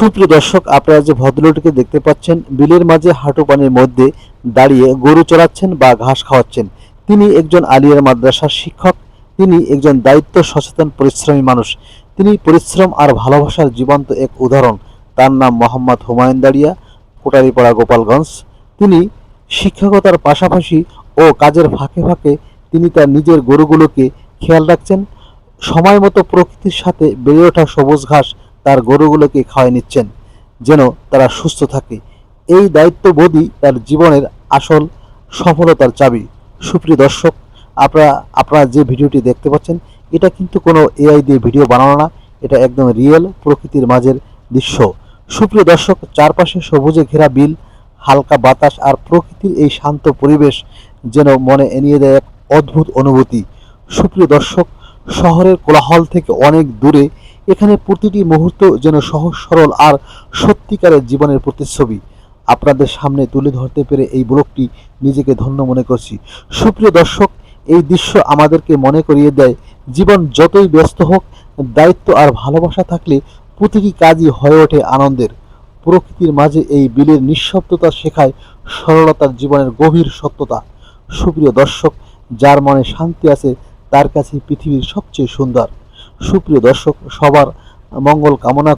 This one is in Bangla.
সুপ্রিয় দর্শক, আপনারা যে ভদ্রলোকটিকে দেখতে পাচ্ছেন বিলের মাঝে হাঁটু পানির মধ্যে দাঁড়িয়ে গরু চড়াচ্ছেন বা ঘাস খাওয়াচ্ছেন, তিনি একজন আলিয়া মাদ্রাসার শিক্ষক। তিনি একজন দায়িত্ব সচেতন পরিশ্রমী মানুষ। তিনি পরিশ্রম আর ভালোবাসার জীবন্ত এক উদাহরণ। তার নাম মোহাম্মদ হুমায়ুন দাড়িয়া, কোটালীপাড়া, গোপালগঞ্জ। তিনি শিক্ষকতার পাশাপাশি ও কাজের ফাঁকে ফাঁকে তিনি তার নিজের গরুগুলোকে খেয়াল রাখছেন। সময় মতো প্রকৃতির সাথে বেড়ে ওঠা সবুজ ঘাস তার গরুগুলোকে খাওয়াই নিচ্ছেন, যেন তারা সুস্থ থাকে। এই দায়িত্ববোধই তার জীবনের আসল সফলতার চাবি। সুপ্রিয় দর্শক, আপনারা যে ভিডিওটি দেখতে পাচ্ছেন, এটা কিন্তু কোনো এআই দিয়ে ভিডিও বানানো না, এটা একদম রিয়েল প্রকৃতির মাঝের দৃশ্য। সুপ্রিয় দর্শক, চারপাশে সবুজে ঘেরা বিল, হালকা বাতাস আর প্রকৃতির এই শান্ত পরিবেশ যেন মনে এনিয়ে দেয় এক অদ্ভুত অনুভূতি। সুপ্রিয় দর্শক, শহরের কোলাহল থেকে অনেক দূরে এখানে প্রতিটি মুহূর্ত যেন সহজ সরল আর সত্যিকারের জীবনের প্রতিচ্ছবি। আপনাদের সামনে তুলে ধরতে পেরে এই ব্লগটি নিজেকে ধন্য মনে করছি। সুপ্রিয় দর্শক, এই দৃশ্য আমাদেরকে মনে করিয়ে দেয়, জীবন যতই ব্যস্ত হোক, দায়িত্ব আর ভালোবাসা থাকলে প্রতিটি কাজই হয়ে ওঠে আনন্দের। প্রকৃতির মাঝে এই বিলের নিঃশব্দতা শেখায় সরলতার জীবনের গভীর সত্যতা। সুপ্রিয় দর্শক, যার মনে শান্তি আছে তার কাছে পৃথিবীর সবচেয়ে সুন্দর। সুপ্রিয় দর্শক, সবার মঙ্গল কামনা